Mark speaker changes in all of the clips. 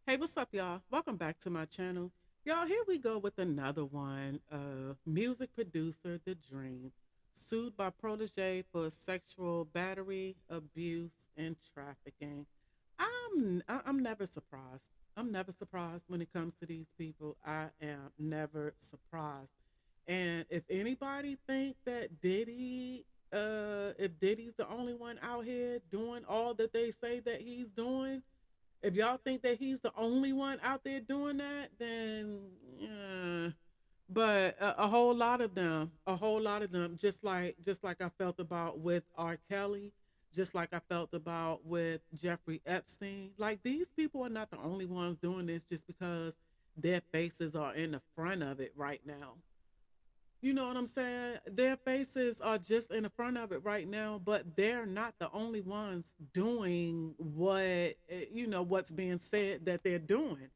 Speaker 1: Hey, what's up, y'all? Welcome back to my channel. Y'all, here we go with another one. Music producer The Dream sued by protege for sexual battery, abuse, and trafficking. I'm never surprised. I'm never surprised when it comes to these people. I am never surprised. And if anybody think that if Diddy's the only one out here doing all that they say that he's doing, if y'all think that he's the only one out there doing that, then yeah. But a whole lot of them, just like I felt about with R. Kelly, just like I felt about with Jeffrey Epstein. Like these people are not the only ones doing this just because their faces are in the front of it right now. You know what I'm saying? Their faces are just in the front of it right now, but they're not the only ones doing what's being said that they're doing.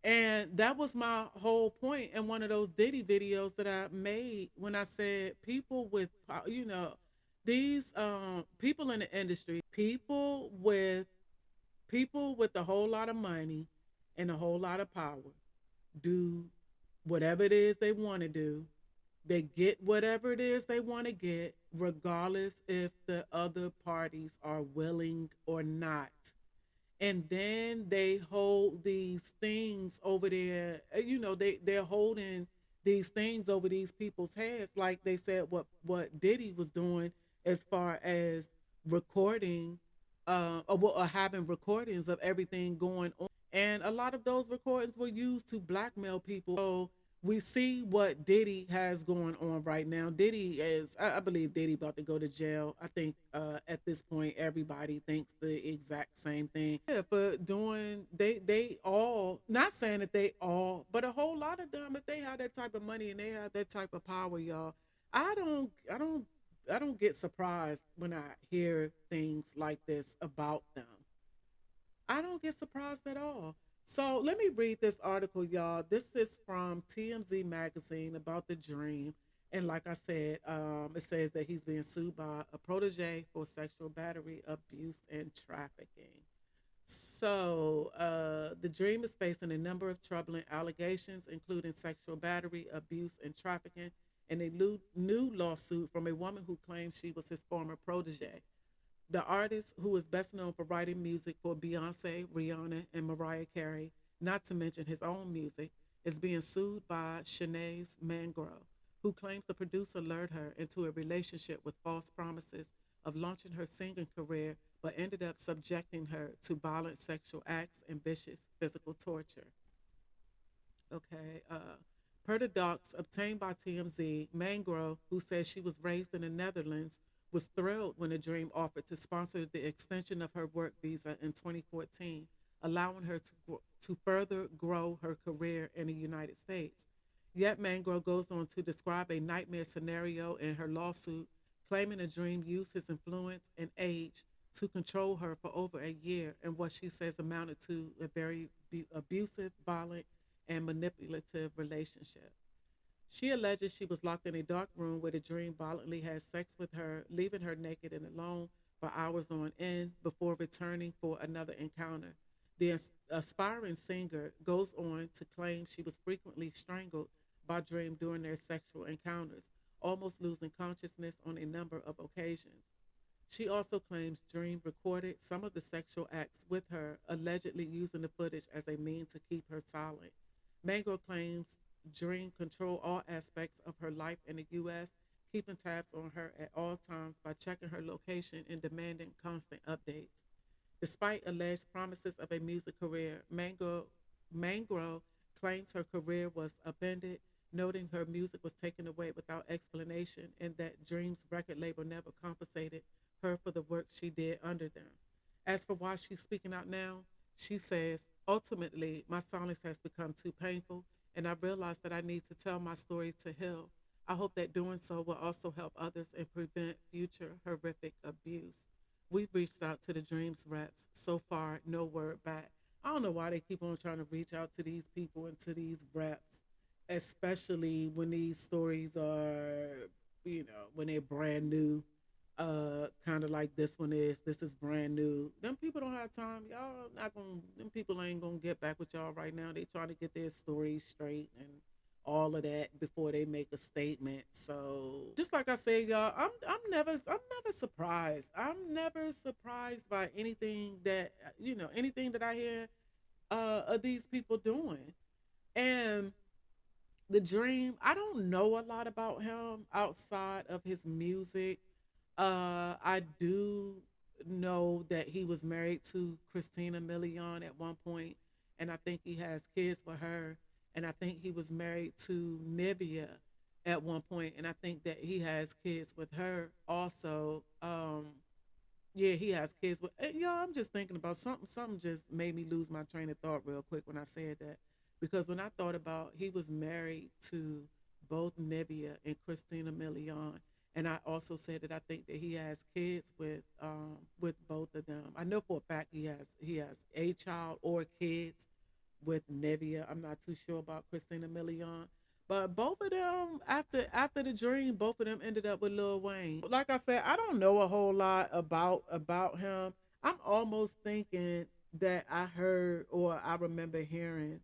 Speaker 1: And that was my whole point in one of those Diddy videos that I made when I said people with, these people in the industry, people with a whole lot of money and a whole lot of power do whatever it is they want to do. They get whatever it is they want to get, regardless if the other parties are willing or not. And then they hold these things over there. They're holding these things over these people's heads, like they said what Diddy was doing as far as recording, or having recordings of everything going on, and a lot of those recordings were used to blackmail people. So we see what Diddy has going on right now. I believe Diddy about to go to jail. I think at this point everybody thinks the exact same thing. Yeah, for doing they all, not saying that they all, but a whole lot of them, if they have that type of money and they have that type of power, y'all, I don't I don't I don't get surprised when I hear things like this about them. I don't get surprised at all. So let me read this article, y'all. This is from TMZ Magazine about The Dream. And like I said, it says that he's being sued by a protege for sexual battery, abuse, and trafficking. So The Dream is facing a number of troubling allegations, including sexual battery, abuse, and trafficking, and a new lawsuit from a woman who claims she was his former protege. The artist, who is best known for writing music for Beyonce, Rihanna, and Mariah Carey, not to mention his own music, is being sued by Shanae Mangro, who claims the producer lured her into a relationship with false promises of launching her singing career, but ended up subjecting her to violent sexual acts and vicious physical torture. Okay. Per the docs obtained by TMZ, Mangro, who says she was raised in the Netherlands, was thrilled when a dream offered to sponsor the extension of her work visa in 2014, allowing her to further grow her career in the United States. Yet Mangro goes on to describe a nightmare scenario in her lawsuit, claiming a dream used his influence and age to control her for over a year in what she says amounted to a very abusive, violent, and manipulative relationship. She alleges she was locked in a dark room where the dream violently had sex with her, leaving her naked and alone for hours on end before returning for another encounter. The aspiring singer goes on to claim she was frequently strangled by Dream during their sexual encounters, almost losing consciousness on a number of occasions. She also claims Dream recorded some of the sexual acts with her, allegedly using the footage as a means to keep her silent. Mango claims Dream controlled all aspects of her life in the U.S., keeping tabs on her at all times by checking her location and demanding constant updates. Despite alleged promises of a music career, Mangro claims her career was upended, noting her music was taken away without explanation and that Dream's record label never compensated her for the work she did under them. As for why she's speaking out now, she says, ultimately, my silence has become too painful, and I realized that I need to tell my story to heal. I hope that doing so will also help others and prevent future horrific abuse. We've reached out to the Dreams reps. So far, no word back. I don't know why they keep on trying to reach out to these people and to these reps, especially when these stories are, when they're brand new. kind of like this is brand new. Them people don't have time. Y'all not gonna. Them people ain't gonna get back with y'all right now. They trying to get their story straight and all of that before they make a statement. So just like I said, y'all, I'm never surprised. I'm never surprised by anything that anything that I hear of these people doing. And the dream, I don't know a lot about him outside of his music. I do know that he was married to Christina Milian at one point, and I think he has kids with her. And I think he was married to Nibia at one point, and I think that he has kids with her also. Yeah, he has kids with. Y'all, I'm just thinking about something. Something just made me lose my train of thought real quick when I said that, because when I thought about he was married to both Nibia and Christina Milian, and I also said that I think that he has kids with both of them. I know for a fact he has a child or kids with Nivea. I'm not too sure about Christina Milian. But both of them, after the dream, both of them ended up with Lil Wayne. Like I said, I don't know a whole lot about him. I'm almost thinking that I heard or I remember hearing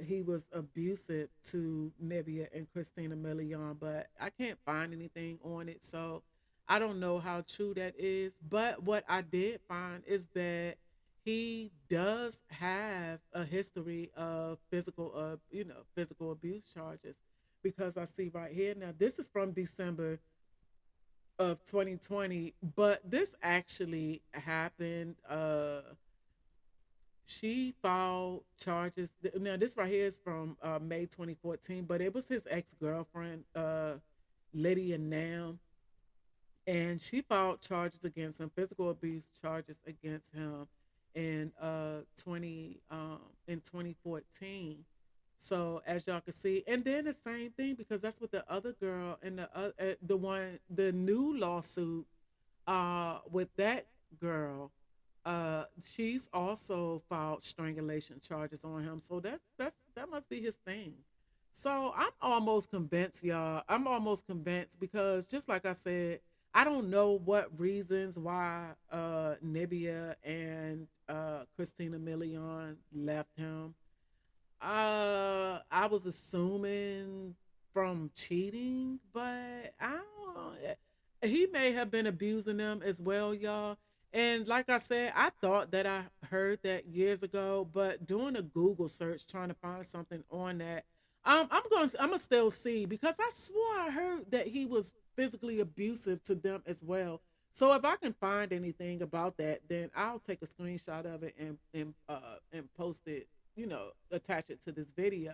Speaker 1: he was abusive to Nivea and Christina Milian, but I can't find anything on it. So I don't know how true that is. But what I did find is that he does have a history of physical abuse charges, because I see right here now, this is from December of 2020, but this actually happened. She filed charges. Now this right here is from May 2014, but it was his ex-girlfriend, Lydia Nam, and she filed charges against him, physical abuse charges against him in 2014. So as y'all can see, and then the same thing, because that's what the other girl and the new lawsuit with that girl, she's also filed strangulation charges on him. So that must be his thing. So I'm almost convinced, y'all. I'm almost convinced, because just like I said, I don't know what reasons why Nibia and Christina Milian left him. I was assuming from cheating, but I don't know. He may have been abusing them as well, y'all. And like I said, I thought that I heard that years ago, but doing a Google search trying to find something on that, I'm gonna still see, because I swore I heard that he was physically abusive to them as well. So if I can find anything about that, then I'll take a screenshot of it and post it, attach it to this video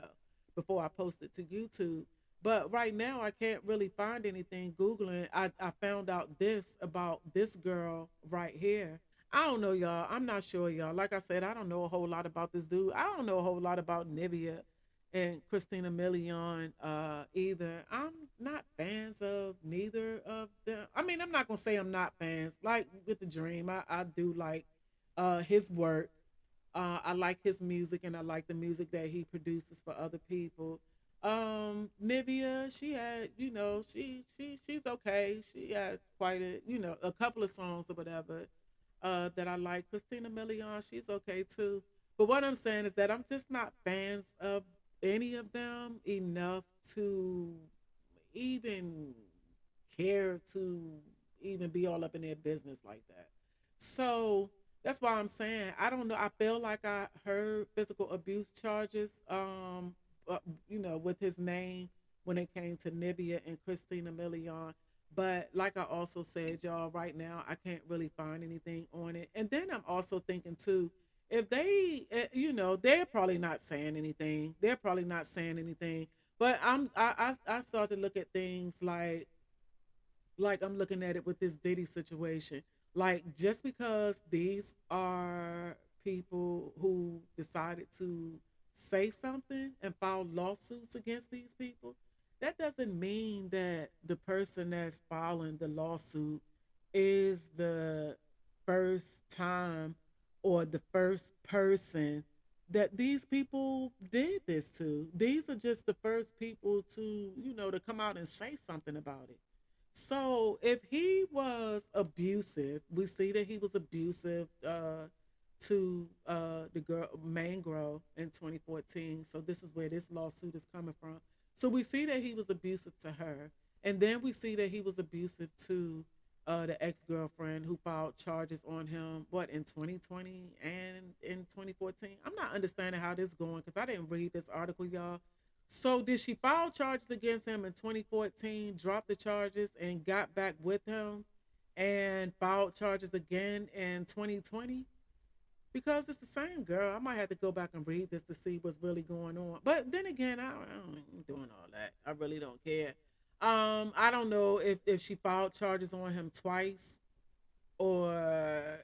Speaker 1: before I post it to YouTube. But right now, I can't really find anything. Googling, I found out this about this girl right here. I don't know, y'all. I'm not sure, y'all. Like I said, I don't know a whole lot about this dude. I don't know a whole lot about Nivea and Christina Milian either. I'm not fans of neither of them. I mean, I'm not gonna say I'm not fans. Like with the Dream, I do like his work. I like his music, and I like the music that he produces for other people. Nivea, she had, she's okay. She has quite a couple of songs or whatever that I like. Christina Milian, she's okay too. But what I'm saying is that I'm just not fans of any of them enough to even care to even be all up in their business like that. So that's why I'm saying I don't know. I feel like I heard physical abuse charges, with his name when it came to Nibia and Christina Milian. But like I also said, y'all, right now I can't really find anything on it. And then I'm also thinking too, if they, they're probably not saying anything. They're probably not saying anything. But I start to look at things like I'm looking at it with this Diddy situation. Like just because these are people who decided to say something and file lawsuits against these people, that doesn't mean that the person that's filing the lawsuit is the first time or the first person that these people did this to. These are just the first people to, to come out and say something about it. So if he was abusive, we see that he was abusive to the girl main girl in 2014. So this is where this lawsuit is coming from. So we see that he was abusive to her, and then we see that he was abusive to the ex girlfriend who filed charges on him. What, in 2020 and in 2014? I'm not understanding how this is going because I didn't read this article, y'all. So did she file charges against him in 2014, drop the charges, and got back with him, and filed charges again in 2020? Because it's the same girl. I might have to go back and read this to see what's really going on. But then again, I don't doing all that. I really don't care. I don't know if she filed charges on him twice or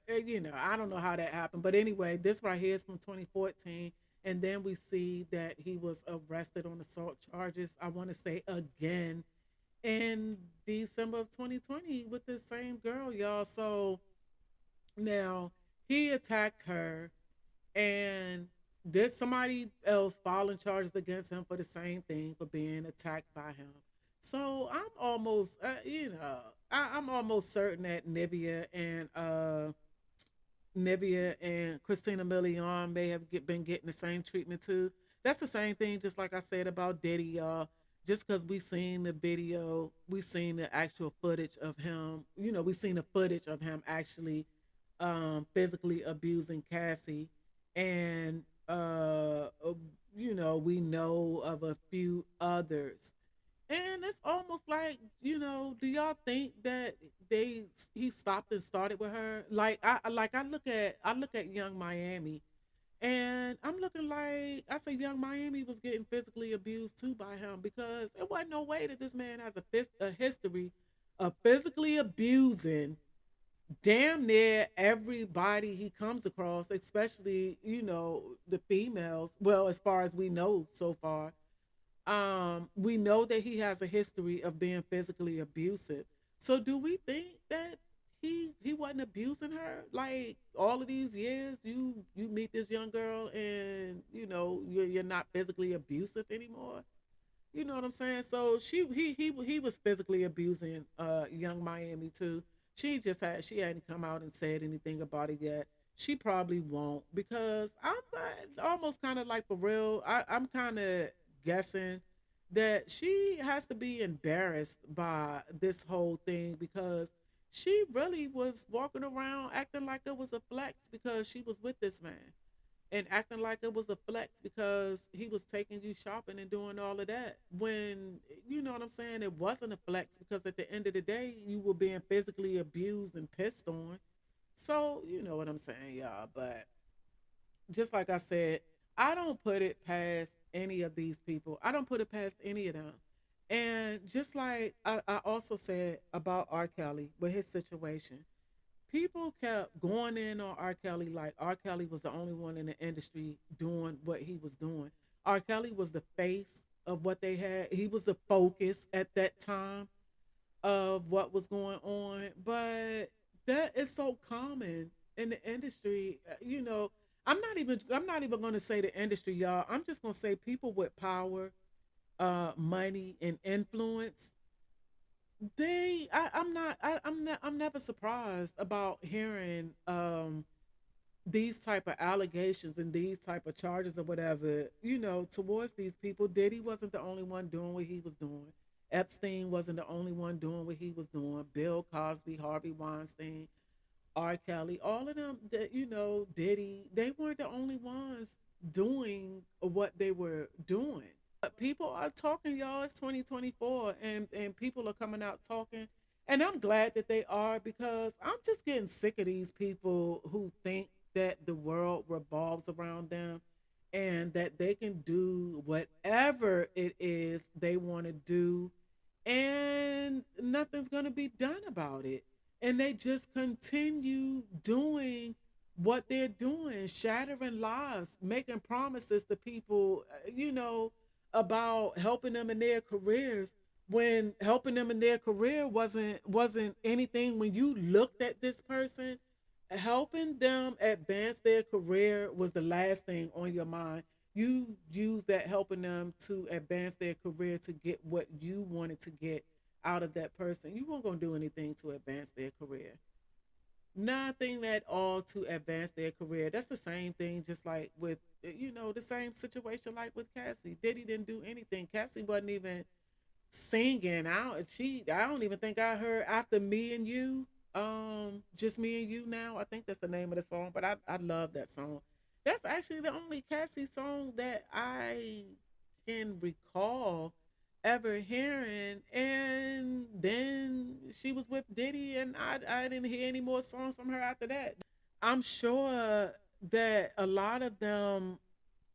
Speaker 1: I don't know how that happened. But anyway, this right here is from 2014, and then we see that he was arrested on assault charges. I want to say again in December of 2020 with this same girl, y'all. So now he attacked her, and there's somebody else filing charges against him for the same thing, for being attacked by him. So I'm almost, I'm almost certain that Nivea and Christina Milian may have been getting the same treatment too. That's the same thing, just like I said about Diddy, y'all. Just because we seen the video, we seen the actual footage of him. We seen the footage of him actually physically abusing Cassie, and we know of a few others. And it's almost like, do y'all think that they he stopped and started with her? Like I look at Young Miami, and I'm looking like, I say Young Miami was getting physically abused too by him, because it wasn't no way that this man has a history of physically abusing damn near everybody he comes across, especially, the females. Well, as far as we know so far, we know that he has a history of being physically abusive. So do we think that he wasn't abusing her like all of these years? You meet this young girl, and you're not physically abusive anymore. You know what I'm saying? So he was physically abusing Young Miami too. She hadn't come out and said anything about it yet. She probably won't, because I'm almost kind of like, for real. I'm kind of guessing that she has to be embarrassed by this whole thing, because she really was walking around acting like it was a flex because she was with this man, and acting like it was a flex because he was taking you shopping and doing all of that, when, you know what I'm saying, it wasn't a flex, because at the end of the day you were being physically abused and pissed on. So you know what I'm saying, y'all. But just like I said, I don't put it past any of these people. I don't put it past any of them. And just like I also said about R. Kelly with his situation, people kept going in on R. Kelly like R. Kelly was the only one in the industry doing what he was doing. R. Kelly was the face of what they had. He was the focus at that time of what was going on. But that is so common in the industry. I'm not even going to say the industry, y'all. I'm just going to say people with power, money, and influence. I'm never surprised about hearing these type of allegations and these type of charges or whatever, towards these people. Diddy wasn't the only one doing what he was doing. Epstein wasn't the only one doing what he was doing. Bill Cosby, Harvey Weinstein, R. Kelly, all of them, that Diddy, they weren't the only ones doing what they were doing. But people are talking, y'all. It's 2024, and people are coming out talking. And I'm glad that they are, because I'm just getting sick of these people who think that the world revolves around them, and that they can do whatever it is they want to do, and nothing's going to be done about it. And they just continue doing what they're doing, shattering lives, making promises to people, about helping them in their careers, when helping them in their career wasn't anything. When you looked at this person, helping them advance their career was the last thing on your mind. You use that helping them to advance their career to get what you wanted to get out of that person, you weren't going to do anything to advance their career. Nothing at all to advance their career. That's the same thing, just like with, the same situation like with Cassie. Diddy didn't do anything. Cassie wasn't even singing out. I don't even think I heard After Me and You. Just Me and You Now. I think that's the name of the song, but I love that song. That's actually the only Cassie song that I can recall ever hearing. And then she was with Diddy, and I didn't hear any more songs from her after that. I'm sure that a lot of them,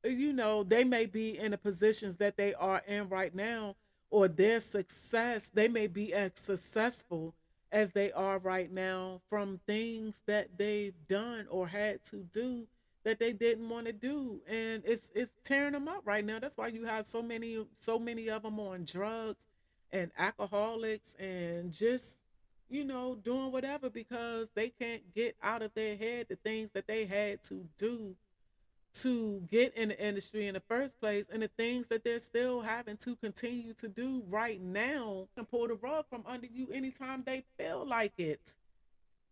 Speaker 1: they may be in the positions that they are in right now, or their success, they may be as successful as they are right now from things that they've done or had to do that they didn't want to do, and it's tearing them up right now. That's why you have so many of them on drugs and alcoholics and just doing whatever because they can't get out of their head the things that they had to do to get in the industry in the first place, and the things that they're still having to continue to do right now and pull the rug from under you anytime they feel like it.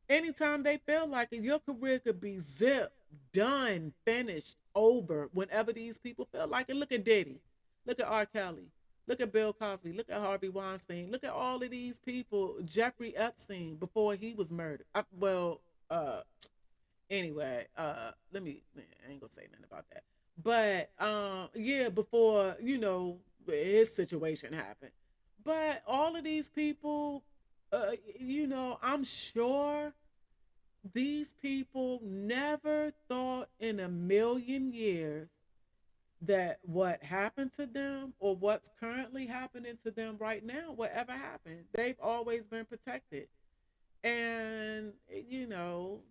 Speaker 1: Anytime they feel like it, your career could be zipped, done, finished, over whenever these people feel like it. Look at Diddy. Look at R. Kelly. Look at Bill Cosby. Look at Harvey Weinstein. Look at all of these people. Jeffrey Epstein before he was murdered. Anyway, I ain't gonna say nothing about that. But yeah, before his situation happened. But all of these people, I'm sure these people never thought in a million years that what happened to them or what's currently happening to them right now would ever happen. They've always been protected, and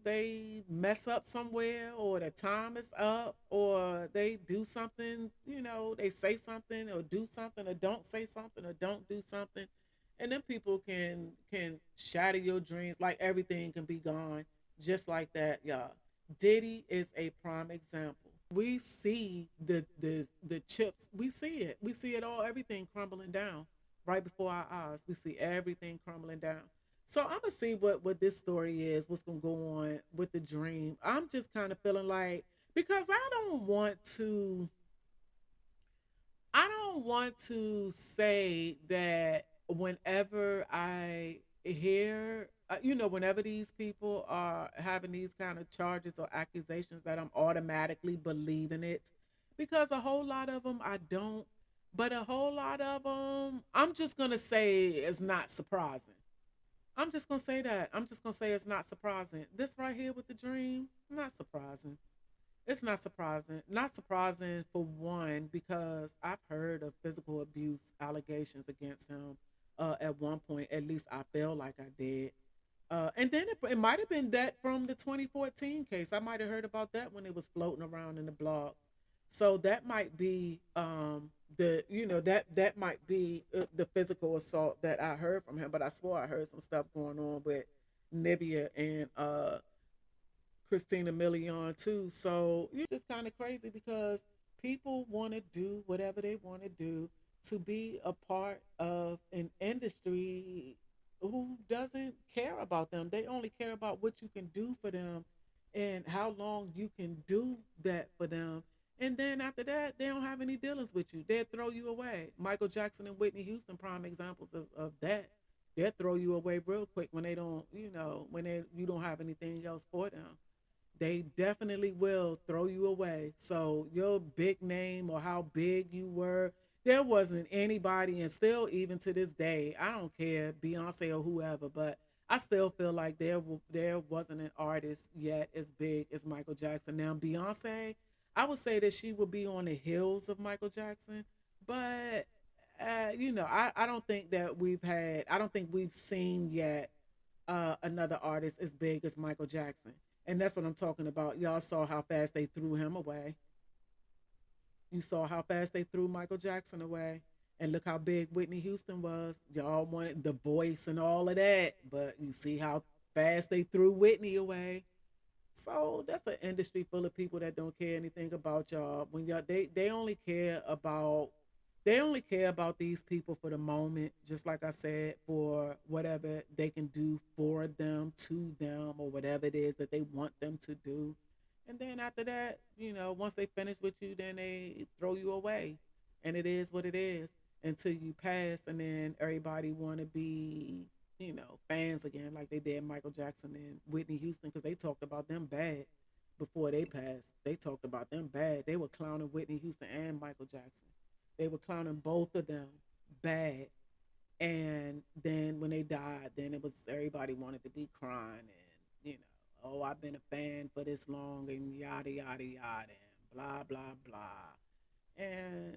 Speaker 1: they mess up somewhere, or the time is up, or they do something, they say something or do something, or don't say something or don't do something, and then people can shatter your dreams, like everything can be gone just like that, y'all. Diddy is a prime example. We see the chips, we see it all, everything crumbling down right before our eyes. We see everything crumbling down. So I'm gonna see what this story is, what's gonna go on with the dream. I'm just kind of feeling like, because I don't want to say that whenever I hear, whenever these people are having these kind of charges or accusations, that I'm automatically believing it, because a whole lot of them I don't, but a whole lot of them I'm just gonna say is not surprising. I'm just gonna say that. I'm just gonna say it's not surprising. This right here with the dream, not surprising. It's not surprising. Not surprising for one, because I've heard of physical abuse allegations against him. At one point, at least I feel like I did. And then it might have been that from the 2014 case. I might have heard about that when it was floating around in the blogs. So that might be that might be the physical assault that I heard from him. But I swore I heard some stuff going on with Nivea and Christina Milian too. So it's just kind of crazy because people want to do whatever they want to do to be a part of an industry who doesn't care about them. They only care about what you can do for them and how long you can do that for them. And then after that, they don't have any dealings with you. They'll throw you away. Michael Jackson and Whitney Houston, prime examples of that. They'll throw you away real quick when they don't, when you don't have anything else for them. They definitely will throw you away. So your big name or how big you were, there wasn't anybody, and still even to this day, I don't care, Beyonce or whoever, but I still feel like there wasn't an artist yet as big as Michael Jackson. Now Beyonce, I would say that she would be on the heels of Michael Jackson, but I don't think that I don't think we've seen yet another artist as big as Michael Jackson. And that's what I'm talking about. Y'all saw how fast they threw him away. You saw how fast they threw Michael Jackson away. And look how big Whitney Houston was. Y'all wanted the voice and all of that. But you see how fast they threw Whitney away. So that's an industry full of people that don't care anything about y'all. When y'all they only care about they only care about these people for the moment, just like I said, for whatever they can do for them, to them, or whatever it is that they want them to do. And then after that, once they finish with you, then they throw you away. And it is what it is until you pass. And then everybody want to be, fans again, like they did Michael Jackson and Whitney Houston, because they talked about them bad before they passed. They talked about them bad. They were clowning Whitney Houston and Michael Jackson. They were clowning both of them bad. And then when they died, then it was everybody wanted to be crying and, oh, I've been a fan for this long and yada, yada, yada, and blah, blah, blah. And,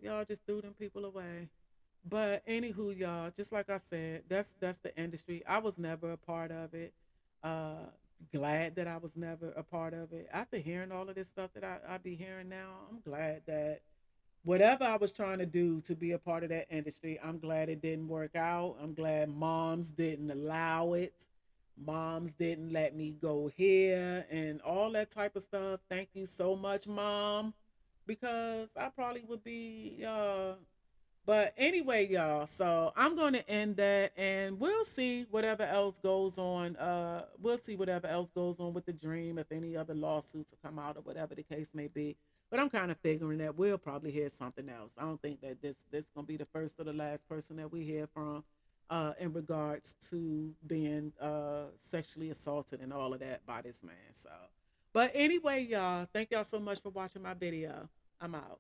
Speaker 1: y'all just threw them people away. But anywho, y'all, just like I said, that's the industry. I was never a part of it. Uh, Glad that I was never a part of it. After hearing all of this stuff that I be hearing now, I'm glad that whatever I was trying to do to be a part of that industry, I'm glad it didn't work out. I'm glad moms didn't allow it. Moms didn't let me go here and all that type of stuff. Thank you so much, mom, because I probably would be but anyway, y'all, so I'm going to end that and we'll see whatever else goes on. We'll see whatever else goes on with the dream, if any other lawsuits will come out or whatever the case may be. But I'm kind of figuring that we'll probably hear something else. I don't think that this going to be the first or the last person that we hear from in regards to being sexually assaulted and all of that by this man. So, but anyway, y'all, thank y'all so much for watching my video. I'm out.